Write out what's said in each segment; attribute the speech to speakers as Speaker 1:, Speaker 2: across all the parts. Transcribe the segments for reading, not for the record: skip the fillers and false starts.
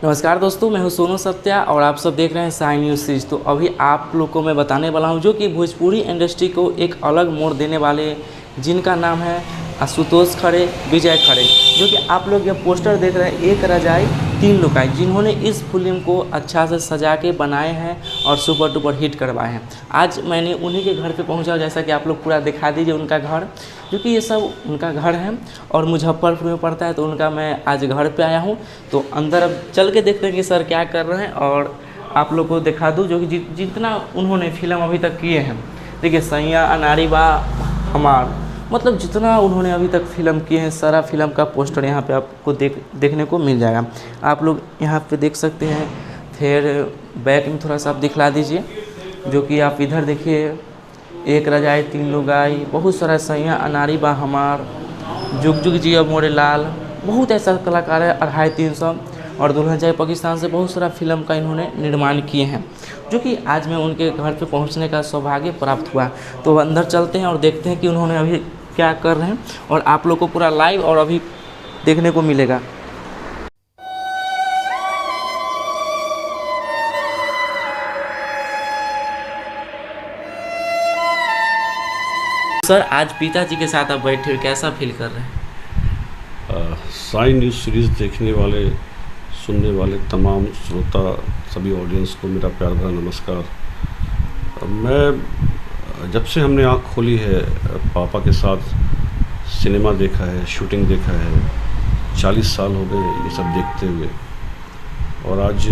Speaker 1: नमस्कार दोस्तों, मैं हूं सोनू सत्या और आप सब देख रहे हैं साई न्यूज़ सीरीज। तो अभी आप लोग को मैं बताने वाला हूं जो कि भोजपुरी इंडस्ट्री को एक अलग मोड़ देने वाले, जिनका नाम है आशुतोष खरे, विजय खरे। जो कि आप लोग ये पोस्टर देख रहे हैं, एक रजाई तीन लुकाई, जिन्होंने इस फिल्म को अच्छा से सजा के बनाए हैं और सुपर डुपर हिट करवाए हैं। आज मैंने उन्हीं के घर पे पहुंचा, जैसा कि आप लोग पूरा दिखा दीजिए उनका घर, क्योंकि ये सब उनका घर है और मुजफ्फरपुर में पड़ता है। तो उनका मैं आज घर पे आया हूँ, तो अंदर अब चल के देखते हैं कि सर क्या कर रहे हैं और आप लोग को दिखा दूँ जो कि जितना उन्होंने फिल्म अभी तक किए हैं। देखिए, सैया, अनारी बा हमार, मतलब जितना उन्होंने अभी तक फिल्म किए हैं, सारा फिल्म का पोस्टर यहाँ पे आपको देखने को मिल जाएगा। आप लोग यहाँ पे देख सकते हैं। फिर बैक में थोड़ा सा आप दिखला दीजिए, जो कि आप इधर देखिए, एक रजाई तीन लुगाई, बहुत सारा सैया, अनारी बा हमार, जुग जुग जिया मोरे लाल, बहुत ऐसा कलाकार है, 250-300 और दुल्हन जाए पाकिस्तान से बहुत सारा फिल्म का इन्होंने निर्माण किए हैं, जो कि आज मैं उनके घर पे पहुंचने का सौभाग्य प्राप्त हुआ। तो अंदर चलते हैं और देखते हैं कि उन्होंने अभी क्या कर रहे हैं और आप लोग को पूरा लाइव और अभी देखने को मिलेगा। सर, आज पिताजी के साथ आप बैठे हुए कैसा फील कर रहे हैं?
Speaker 2: साई न्यूज़ सीरीज़ देखने वाले, सुनने वाले तमाम श्रोता, सभी ऑडियंस को मेरा प्यार भरा नमस्कार। मैं जब से हमने आँख खोली है, पापा के साथ सिनेमा देखा है, शूटिंग देखा है, 40 साल हो गए ये सब देखते हुए। और आज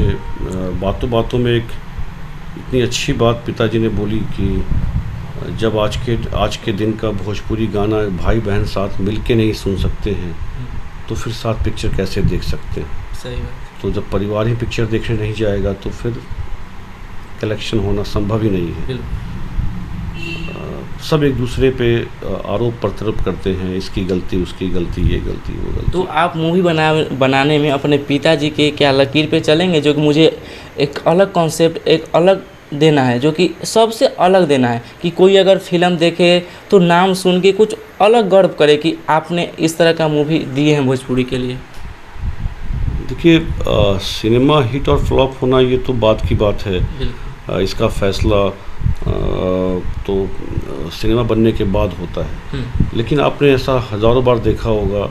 Speaker 2: बातों बातों में एक इतनी अच्छी बात पिताजी ने बोली कि जब आज के दिन का भोजपुरी गाना भाई बहन साथ मिल के नहीं सुन सकते हैं, तो फिर साथ पिक्चर कैसे देख सकते हैं।
Speaker 1: सही बात।
Speaker 2: तो जब परिवार ही पिक्चर देखने नहीं जाएगा तो फिर कलेक्शन होना संभव ही नहीं है। सब एक दूसरे पे आरोप प्रत्यारोप करते हैं, इसकी गलती, उसकी गलती, ये गलती, वो गलती।
Speaker 1: तो आप मूवी बनाने में अपने पिताजी के क्या लकीर पे चलेंगे, जो कि मुझे एक अलग कॉन्सेप्ट, एक अलग देना है, जो कि सबसे अलग देना है कि कोई अगर फिल्म देखे तो नाम सुन के कुछ अलग गर्व करे कि आपने इस तरह का मूवी दिए हैं भोजपुरी के लिए?
Speaker 2: देखिए, सिनेमा हिट और फ्लॉप होना ये तो बात की बात है। इसका फैसला तो सिनेमा बनने के बाद होता है। लेकिन आपने ऐसा हज़ारों बार देखा होगा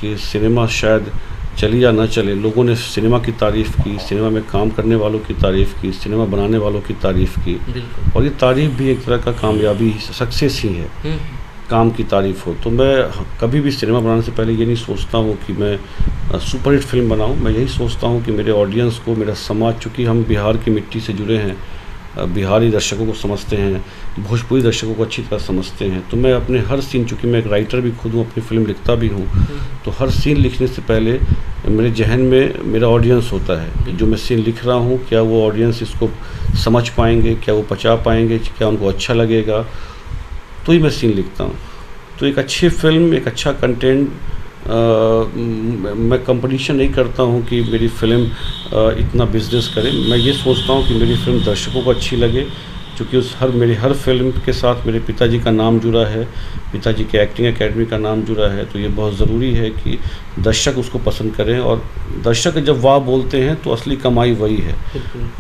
Speaker 2: कि सिनेमा शायद चली या ना चले, लोगों ने सिनेमा की तारीफ़ की, सिनेमा में काम करने वालों की तारीफ़ की, सिनेमा बनाने वालों की तारीफ़ की। और ये तारीफ़ भी एक तरह का कामयाबी, सक्सेस ही है, काम की तारीफ़ हो। तो मैं कभी भी सिनेमा बनाने से पहले ये नहीं सोचता हूँ कि मैं सुपरहिट फिल्म बनाऊँ। मैं यही सोचता हूँ कि मेरे ऑडियंस को, मेरा समाज, चूँकि हम बिहार की मिट्टी से जुड़े हैं, बिहारी दर्शकों को समझते हैं, भोजपुरी दर्शकों को अच्छी तरह समझते हैं। तो मैं अपने हर सीन, चूँकि मैं एक राइटर भी खुद हूँ, अपनी फिल्म लिखता भी हूँ, तो हर सीन लिखने से पहले मेरे जहन में मेरा ऑडियंस होता है। जो मैं सीन लिख रहा हूँ, क्या वो ऑडियंस इसको समझ पाएंगे, क्या वो पचा पाएंगे, क्या उनको अच्छा लगेगा, तो ही मैं सीन लिखता हूँ। तो एक अच्छी फिल्म, एक अच्छा कंटेंट, मैं कंपटीशन नहीं करता हूँ कि मेरी फिल्म इतना बिजनेस करे। मैं ये सोचता हूँ कि मेरी फिल्म दर्शकों को अच्छी लगे, क्योंकि मेरी हर फिल्म के साथ मेरे पिताजी का नाम जुड़ा है, पिताजी के एक्टिंग एकेडमी का नाम जुड़ा है। तो ये बहुत ज़रूरी है कि दर्शक उसको पसंद करें, और दर्शक जब वाह बोलते हैं तो असली कमाई वही है।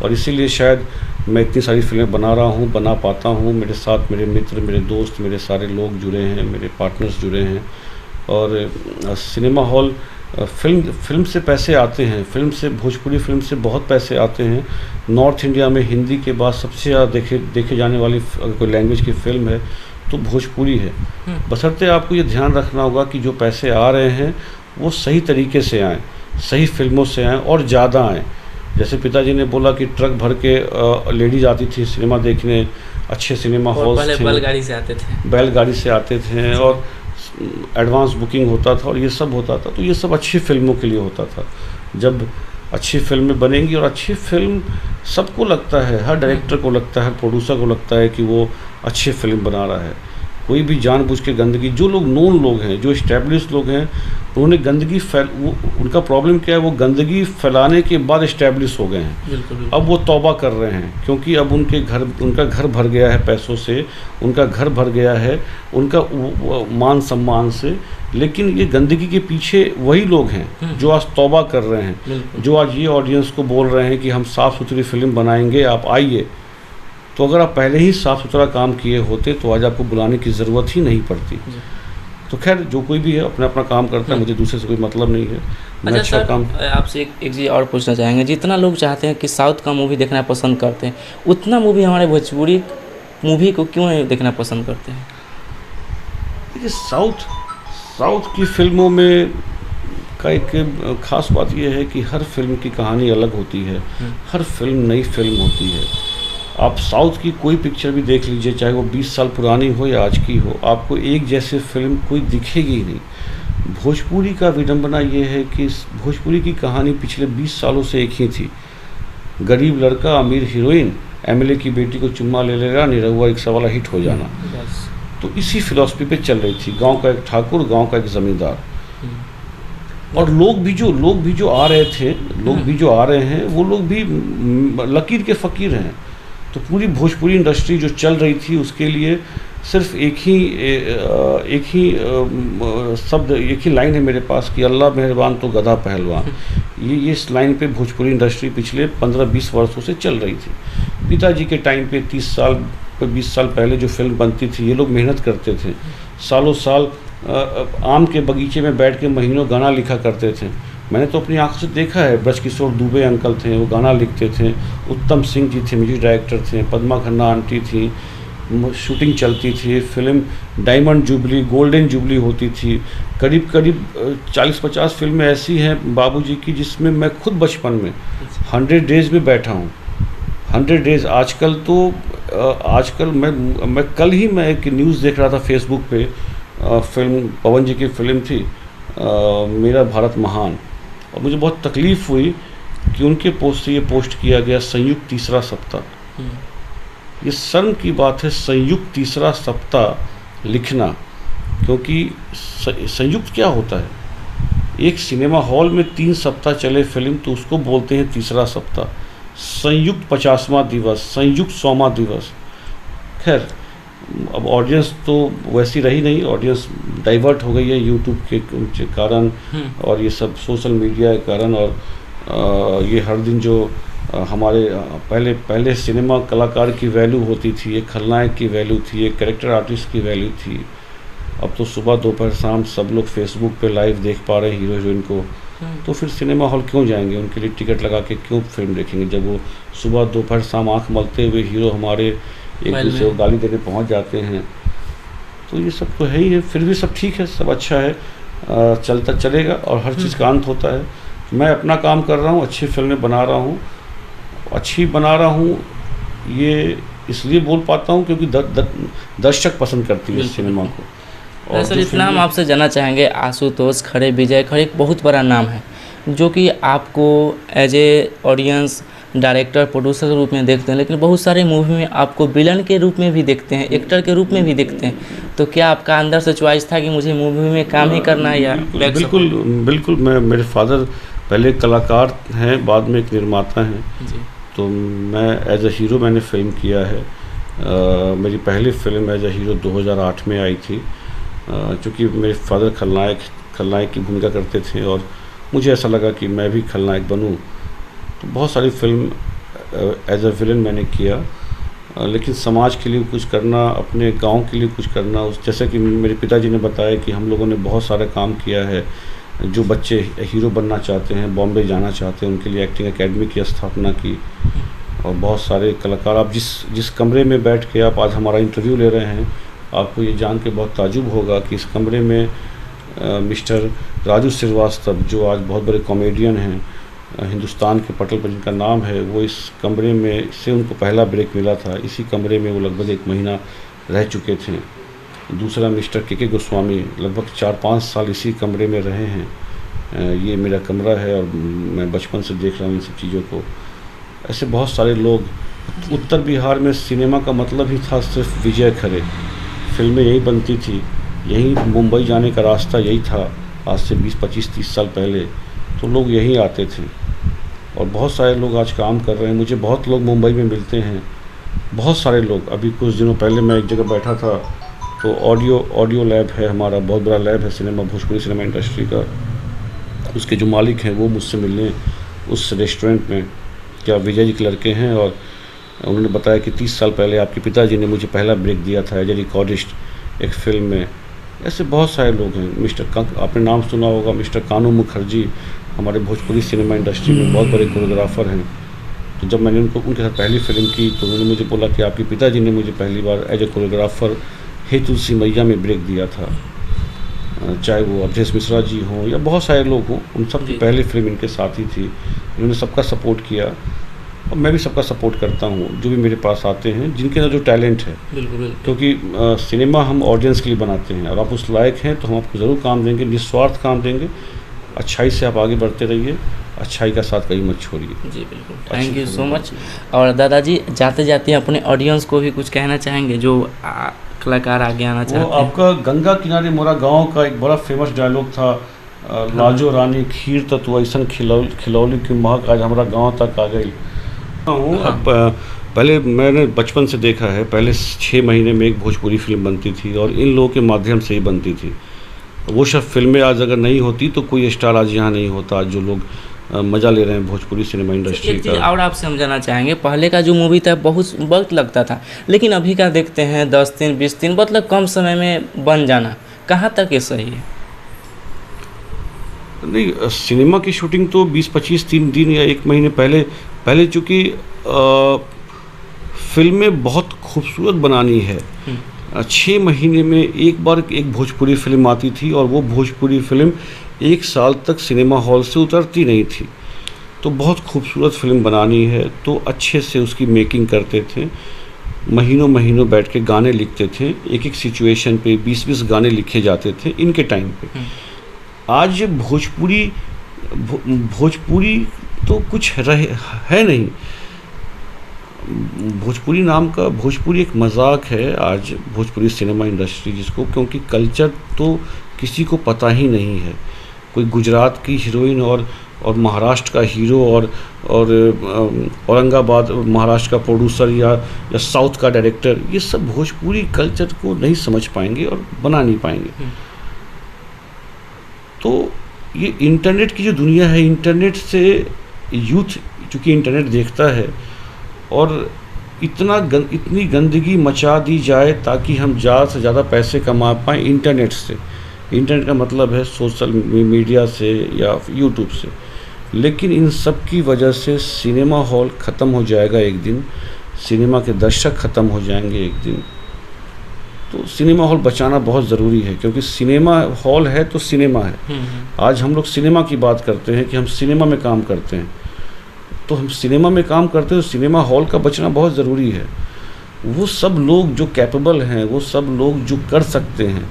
Speaker 2: और इसीलिए शायद मैं इतनी सारी फिल्में बना रहा हूँ, बना पाता हूँ। मेरे साथ मेरे मित्र, मेरे दोस्त, मेरे सारे लोग जुड़े हैं, मेरे पार्टनर्स जुड़े हैं। और सिनेमा हॉल, फिल्म से पैसे आते हैं, फिल्म से, भोजपुरी फिल्म से बहुत पैसे आते हैं। नॉर्थ इंडिया में हिंदी के बाद सबसे ज़्यादा देखे जाने वाली अगर कोई लैंग्वेज की फ़िल्म है तो भोजपुरी है। बशर्ते आपको ये ध्यान रखना होगा कि जो पैसे आ रहे हैं वो सही तरीके से आएँ, सही फिल्मों से आएँ और ज़्यादा आएँ। जैसे पिताजी ने बोला कि ट्रक भर के लेडीज आती थी सिनेमा देखने, अच्छे सिनेमा हॉल्स थे,
Speaker 1: बैलगाड़ी से आते थे,
Speaker 2: बैलगाड़ी से आते थे, और एडवांस बुकिंग होता था और ये सब होता था। तो ये सब अच्छी फिल्मों के लिए होता था। जब अच्छी फिल्में बनेंगी, और अच्छी फिल्म सबको लगता है, हर डायरेक्टर को लगता है, हर प्रोड्यूसर को लगता है कि वो अच्छी फिल्म बना रहा है। कोई भी जानबूझ के गंदगी, जो लोग नोन लोग हैं, जो इस्टेब्लिश लोग हैं, उन्होंने गंदगी उनका प्रॉब्लम क्या है, वो गंदगी फैलाने के बाद इस्टेब्लिश हो गए हैं।
Speaker 1: बिल्कुल।
Speaker 2: अब वो तौबा कर रहे हैं, क्योंकि अब उनका घर भर गया है पैसों से, उनका घर भर गया है उनका मान सम्मान से। लेकिन ये गंदगी के पीछे वही लोग हैं जो आज तौबा कर रहे हैं, जो आज ये ऑडियंस को बोल रहे हैं कि हम साफ़ सुथरी फिल्म बनाएंगे, आप आइए। तो अगर आप पहले ही साफ़ सुथरा काम किए होते तो आज आपको बुलाने की ज़रूरत ही नहीं पड़ती। तो खैर, जो कोई भी है अपना अपना काम करता है, मुझे दूसरे से कोई मतलब नहीं है। मैं अच्छा काम।
Speaker 1: आपसे एक चीज़ और पूछना चाहेंगे, जितना लोग चाहते हैं कि साउथ का मूवी देखना पसंद करते हैं, उतना मूवी हमारे भोजपुरी मूवी को क्यों नहीं देखना पसंद करते हैं?
Speaker 2: देखिए, साउथ की फिल्मों में का एक ख़ास बात यह है कि हर फिल्म की कहानी अलग होती है, हर फिल्म नई फिल्म होती है। आप साउथ की कोई पिक्चर भी देख लीजिए, चाहे वो 20 साल पुरानी हो या आज की हो, आपको एक जैसे फिल्म कोई दिखेगी ही नहीं। भोजपुरी का विडंबना ये है कि भोजपुरी की कहानी पिछले 20 सालों से एक ही थी। गरीब लड़का, अमीर हीरोइन, एमएलए की बेटी को चुम्मा ले लेगा, निरहुआ रिक्शा वाला हिट हो जाना। तो इसी फिलॉसफी पे चल रही थी, गांव का एक ठाकुर, गांव का एक ज़मींदार। और लोग भी जो आ रहे थे, आ रहे हैं, वो लोग भी लकीर के फ़कीर हैं। तो पूरी भोजपुरी इंडस्ट्री जो चल रही थी, उसके लिए सिर्फ एक ही शब्द, एक ही लाइन है मेरे पास कि अल्लाह मेहरबान तो गधा पहलवान। ये इस लाइन पे भोजपुरी इंडस्ट्री पिछले 15-20 वर्षों से चल रही थी। पिताजी के टाइम पे 20 साल पहले जो फिल्म बनती थी, ये लोग मेहनत करते थे, सालों साल आम के बगीचे में बैठ के महीनों गाना लिखा करते थे। मैंने तो अपनी आंखों से देखा है, ब्रजकिशोर दुबे अंकल थे, वो गाना लिखते थे, उत्तम सिंह जी थे, म्यूजिक डायरेक्टर थे, पद्मा खन्ना आंटी थी, शूटिंग चलती थी, film diamond jubilee, golden jubilee होती थी। करीब 40-50 फिल्में ऐसी हैं बाबूजी की जिसमें मैं खुद बचपन में 100 डेज़ में बैठा हूँ। 100 डेज़। आजकल मैं कल ही मैं एक न्यूज़ देख रहा था फेसबुक पे, फिल्म पवन जी की फिल्म थी मेरा भारत महान, और मुझे बहुत तकलीफ़ हुई कि उनके पोस्ट से ये पोस्ट किया गया संयुक्त तीसरा सप्ताह। ये शर्म की बात है संयुक्त तीसरा सप्ताह लिखना, क्योंकि संयुक्त क्या होता है? एक सिनेमा हॉल में 3 सप्ताह चले फिल्म तो उसको बोलते हैं तीसरा सप्ताह। संयुक्त 50वां दिवस, संयुक्त 100वां दिवस। खैर, अब ऑडियंस तो वैसी रही नहीं, ऑडियंस डाइवर्ट हो गई है यूट्यूब के कारण और ये सब सोशल मीडिया के कारण। और ये हर दिन जो हमारे पहले सिनेमा कलाकार की वैल्यू होती थी, एक खलनायक की वैल्यू थी, एक कैरेक्टर आर्टिस्ट की वैल्यू थी। अब तो सुबह दोपहर शाम सब लोग फेसबुक पे लाइव देख पा रहे हैं हीरो हीरोइन को, तो फिर सिनेमा हॉल क्यों जाएंगे? उनके लिए टिकट लगा के क्यों फिल्म देखेंगे जब वो सुबह दोपहर शाम आँख मलते हुए हीरो हमारे एक दूसरे को गाली देने पहुंच जाते हैं। तो ये सब तो है ही है, फिर भी सब ठीक है, सब अच्छा है, चलता चलेगा और हर चीज़ का अंत होता है। मैं अपना काम कर रहा हूँ, अच्छी फिल्में बना रहा हूँ, ये इसलिए बोल पाता हूँ क्योंकि दर्शक पसंद करती है सिनेमा को।
Speaker 1: और सर, इतना हम आपसे जानना चाहेंगे, आशुतोष खरे, विजय खरे एक बहुत बड़ा नाम है जो कि आपको as a audience director producer के रूप में देखते हैं, लेकिन बहुत सारे मूवी में आपको विलन के रूप में भी देखते हैं, एक्टर के रूप में भी देखते हैं। तो क्या आपका अंदर से चॉइस था कि मुझे मूवी में काम ही करना है? या
Speaker 2: बिल्कुल मेरे फादर पहले कलाकार हैं, बाद में एक निर्माता हैं। तो मैं एज ए हीरो मैंने फिल्म किया है। मेरी पहली फिल्म एज ए हीरो 2008 में आई थी, चूँकि मेरे फादर खलनायक की भूमिका करते थे और मुझे ऐसा लगा कि मैं भी खलनायक बनूं। तो बहुत सारी फिल्म एज ए विलन मैंने किया, लेकिन समाज के लिए कुछ करना, अपने गांव के लिए कुछ करना, जैसे कि मेरे पिताजी ने बताया कि हम लोगों ने बहुत सारा काम किया है। जो बच्चे हीरो बनना चाहते हैं, बॉम्बे जाना चाहते हैं, उनके लिए एक्टिंग एकेडमी की स्थापना की। और बहुत सारे कलाकार, आप जिस कमरे में बैठ के आप आज हमारा इंटरव्यू ले रहे हैं, आपको ये जान के बहुत ताजुब होगा कि इस कमरे में मिस्टर राजू श्रीवास्तव, जो आज बहुत बड़े कॉमेडियन हैं, हिंदुस्तान के पटल पर जिनका नाम है, वो इस कमरे में से उनको पहला ब्रेक मिला था। इसी कमरे में वो लगभग 1 महीना रह चुके थे। दूसरा मिस्टर के गोस्वामी लगभग 4-5 साल इसी कमरे में रहे हैं। ये मेरा कमरा है और मैं बचपन से देख रहा हूँ इन सब चीज़ों को। ऐसे बहुत सारे लोग। उत्तर बिहार में सिनेमा का मतलब ही था सिर्फ विजय खरे, फिल्में यहीं बनती थी, यहीं मुंबई जाने का रास्ता यही था आज से 20-25-30 साल पहले, तो लोग यहीं आते थे और बहुत सारे लोग आज काम कर रहे हैं। मुझे बहुत लोग मुंबई में मिलते हैं, बहुत सारे लोग। अभी कुछ दिनों पहले मैं एक जगह बैठा था तो ऑडियो लैब है हमारा, बहुत बड़ा लैब है सिनेमा, भोजपुरी सिनेमा इंडस्ट्री का, उसके जो मालिक हैं वो मुझसे मिलने उस रेस्टोरेंट में, क्या विजय जी के लड़के हैं, और उन्होंने बताया कि 30 साल पहले आपके पिताजी ने मुझे पहला ब्रेक दिया था एज ए रिकॉर्डिस्ट एक फ़िल्म में। ऐसे बहुत सारे लोग हैं। आपने नाम सुना होगा मिस्टर कानू मुखर्जी, हमारे भोजपुरी सिनेमा इंडस्ट्री में बहुत बड़े कोरियोग्राफर हैं। तो जब मैंने उनके साथ पहली फ़िल्म की तो उन्होंने मुझे बोला कि आपके पिताजी ने मुझे पहली बार एज ए कोरियोग्राफर हे तुलसी मैया में ब्रेक दिया था। चाहे वो अवधेश मिश्रा जी हों या बहुत सारे लोग हों, उन सब की पहली फिल्म इनके साथ ही थी। इन्होंने सबका सपोर्ट किया और मैं भी सबका सपोर्ट करता हूँ जो भी मेरे पास आते हैं, जिनके अंदर जो टैलेंट है।
Speaker 1: बिल्कुल।
Speaker 2: क्योंकि सिनेमा हम ऑडियंस के लिए बनाते हैं और आप उस लायक हैं तो हम आपको ज़रूर काम देंगे, निस्वार्थ काम देंगे। अच्छाई से आप आगे बढ़ते रहिए, अच्छाई का साथ कहीं मत छोड़िए।
Speaker 1: जी बिल्कुल, थैंक यू सो मच। और दादाजी जाते जाते अपने ऑडियंस को भी कुछ कहना चाहेंगे जो कलाकार आगे आना चाहते हैं?
Speaker 2: वो आपका गंगा किनारे मोरा गांव का एक बड़ा फेमस डायलॉग था, लाजो रानी खीर तत्व ऐसन खिलौली की महक आज हमारा गांव तक आ गई। अब पहले मैंने बचपन से देखा है, पहले 6 महीने में एक भोजपुरी फिल्म बनती थी और इन लोगों के माध्यम से ही बनती थी। वो सब फिल्में आज अगर नहीं होती तो कोई स्टार आज यहाँ नहीं होता, जो लोग मज़ा ले रहे हैं भोजपुरी सिनेमा इंडस्ट्री का।
Speaker 1: और आपसे हम जानना चाहेंगे, पहले का जो मूवी था बहुत वक्त लगता था, लेकिन अभी का देखते हैं 10 दिन 20 दिन, मतलब कम समय में बन जाना, कहाँ तक ये सही है?
Speaker 2: नहीं, सिनेमा की शूटिंग तो 20-25 दिन या 1 महीने पहले चूँकि फिल्में बहुत खूबसूरत बनानी है। 6 महीने में एक बार एक भोजपुरी फिल्म आती थी और वो भोजपुरी फिल्म 1 साल तक सिनेमा हॉल से उतरती नहीं थी। तो बहुत खूबसूरत फिल्म बनानी है तो अच्छे से उसकी मेकिंग करते थे, महीनों बैठ के गाने लिखते थे, एक सिचुएशन पे 20-20 गाने लिखे जाते थे इनके टाइम पे। आज भोजपुरी तो कुछ है नहीं। भोजपुरी नाम का, भोजपुरी एक मजाक है आज भोजपुरी सिनेमा इंडस्ट्री जिसको, क्योंकि कल्चर तो किसी को पता ही नहीं है। कोई गुजरात की हीरोइन और महाराष्ट्र का हीरो और औरंगाबाद महाराष्ट्र का प्रोड्यूसर या साउथ का डायरेक्टर, ये सब भोजपुरी कल्चर को नहीं समझ पाएंगे और बना नहीं पाएंगे। तो ये इंटरनेट की जो दुनिया है, इंटरनेट से यूथ चूँकि इंटरनेट देखता है और इतनी गंदगी मचा दी जाए ताकि हम ज़्यादा से ज़्यादा पैसे कमा पाएँ इंटरनेट से। इंटरनेट का मतलब है सोशल मीडिया से या यूट्यूब से। लेकिन इन सब की वजह से सिनेमा हॉल ख़त्म हो जाएगा एक दिन, सिनेमा के दर्शक ख़त्म हो जाएंगे एक दिन। तो सिनेमा हॉल बचाना बहुत ज़रूरी है, क्योंकि सिनेमा हॉल है तो सिनेमा है। आज हम लोग सिनेमा की बात करते हैं कि हम सिनेमा में काम करते हैं, तो हम सिनेमा में काम करते हैं तो सिनेमा हॉल का बचना बहुत ज़रूरी है। वो सब लोग जो कैपेबल हैं, वो सब लोग जो कर सकते हैं,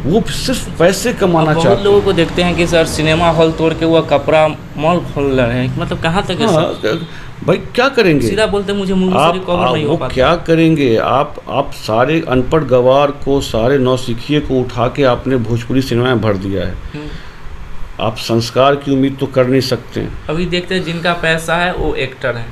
Speaker 2: वो सिर्फ पैसे कमाना चाहते हैं।
Speaker 1: बहुत लोगों को देखते हैं कि सर सिनेमा हॉल तोड़ के वो कपड़ा मॉल खोल रहे हैं, मतलब कहाँ तक है?
Speaker 2: हाँ, भाई क्या करेंगे?
Speaker 1: सीधा बोलते मुझे मूवी से रिकवर नहीं हो पाता।
Speaker 2: क्या करेंगे आप सारे अनपढ़ गवार को, सारे नौसिखिए को उठा के आपने भोजपुरी सिनेमा में भर दिया है। आप संस्कार की उम्मीद तो कर नहीं सकते।
Speaker 1: अभी देखते हैं जिनका पैसा है वो एक्टर है,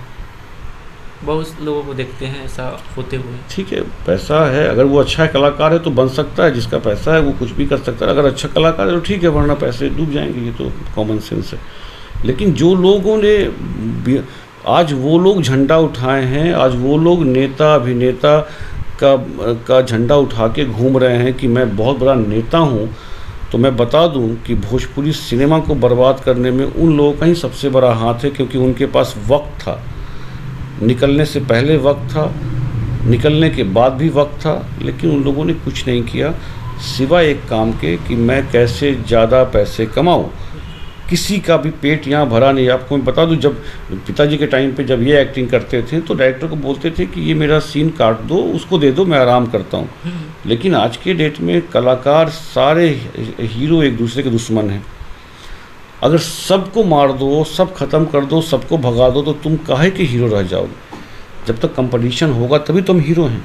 Speaker 1: बहुत लोगों को देखते हैं ऐसा होते हुए।
Speaker 2: ठीक है, पैसा है, अगर वो अच्छा कलाकार है तो बन सकता है, जिसका पैसा है वो कुछ भी कर सकता है। अगर अच्छा कलाकार है तो ठीक है, वरना पैसे डूब जाएंगे, ये तो कॉमन सेंस है। लेकिन जो लोगों ने आज वो लोग झंडा उठाए हैं, आज वो लोग नेता अभिनेता का झंडा उठा के घूम रहे हैं कि मैं बहुत बड़ा नेता हूँ, तो मैं बता दूं कि भोजपुरी सिनेमा को बर्बाद करने में उन लोगों का ही सबसे बड़ा हाथ है, क्योंकि उनके पास वक्त था, निकलने से पहले वक्त था, निकलने के बाद भी वक्त था, लेकिन उन लोगों ने कुछ नहीं किया सिवाय एक काम के कि मैं कैसे ज़्यादा पैसे कमाऊं। किसी का भी पेट यहाँ भरा नहीं। आपको मैं बता दूं, जब पिताजी के टाइम पे जब ये एक्टिंग करते थे तो डायरेक्टर को बोलते थे कि ये मेरा सीन काट दो, उसको दे दो, मैं आराम करता हूँ। लेकिन आज के डेट में कलाकार सारे हीरो एक दूसरे के दुश्मन हैं। अगर सबको मार दो, सब ख़त्म कर दो, सबको भगा दो, तो तुम काहे के हीरो रह जाओगे? जब तक कंपटीशन होगा तभी तुम हीरो हैं।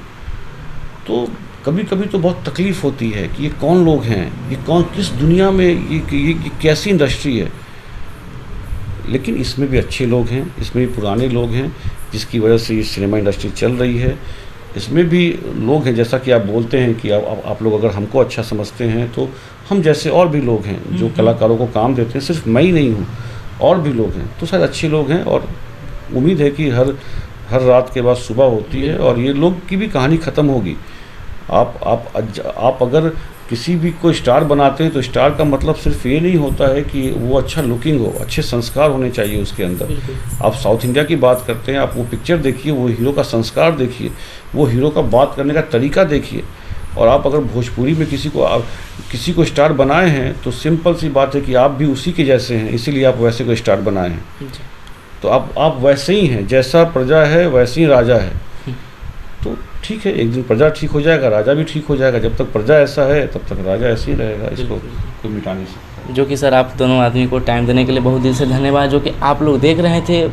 Speaker 2: तो कभी कभी तो बहुत तकलीफ़ होती है कि ये कौन लोग हैं, ये कौन, किस दुनिया में, ये कैसी इंडस्ट्री है। लेकिन इसमें भी अच्छे लोग हैं, इसमें भी पुराने लोग हैं, जिसकी वजह से ये सिनेमा इंडस्ट्री चल रही है। इसमें भी लोग हैं, जैसा कि आप बोलते हैं कि आप लोग अगर हमको अच्छा समझते हैं, तो हम जैसे और भी लोग हैं जो कलाकारों को काम देते हैं, सिर्फ मैं ही नहीं हूँ, और भी लोग हैं, तो शायद अच्छे लोग हैं। और उम्मीद है कि हर रात के बाद सुबह होती है और ये लोग की भी कहानी ख़त्म होगी। आप अगर किसी भी को स्टार बनाते हैं तो स्टार का मतलब सिर्फ ये नहीं होता है कि वो अच्छा लुकिंग हो, अच्छे संस्कार होने चाहिए उसके अंदर। आप साउथ इंडिया की बात करते हैं, आप वो पिक्चर देखिए, वो हीरो का संस्कार देखिए, वो हीरो का बात करने का तरीका देखिए। और आप अगर भोजपुरी में किसी को स्टार बनाए हैं तो सिंपल सी बात है कि आप भी उसी के जैसे हैं, इसीलिए आप वैसे को स्टार बनाए हैं। तो आप वैसे ही हैं, जैसा प्रजा है वैसे ही राजा है। तो ठीक है, एक दिन प्रजा ठीक हो जाएगा, राजा भी ठीक हो जाएगा। जब तक प्रजा ऐसा है तब तक राजा ऐसे ही रहेगा, इसको कोई मिटा नहीं सकता।
Speaker 1: जो कि सर, आप दोनों आदमी को टाइम देने के लिए बहुत दिल से धन्यवाद। जो कि आप लोग देख रहे थे,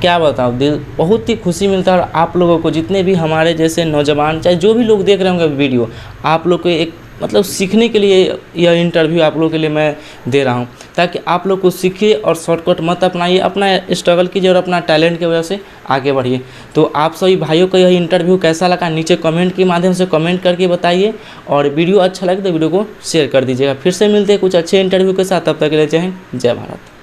Speaker 1: क्या बताऊँ, दिल बहुत ही खुशी मिलता है। और आप लोगों को, जितने भी हमारे जैसे नौजवान, चाहे जो भी लोग देख रहे होंगे वीडियो, आप लोग को एक मतलब सीखने के लिए यह इंटरव्यू आप लोगों के लिए मैं दे रहा हूं, ताकि आप लोग को सीखिए और शॉर्टकट मत अपनाइए, अपना स्ट्रगल कीजिए और अपना टैलेंट की वजह से आगे बढ़िए। तो आप सभी भाइयों को यह इंटरव्यू कैसा लगा, नीचे कमेंट के माध्यम से कमेंट करके बताइए। और वीडियो अच्छा लगे तो वीडियो को शेयर कर दीजिएगा। फिर से मिलते हैं कुछ अच्छे इंटरव्यू के साथ, तब तक के लिए जय हिंद, जय भारत।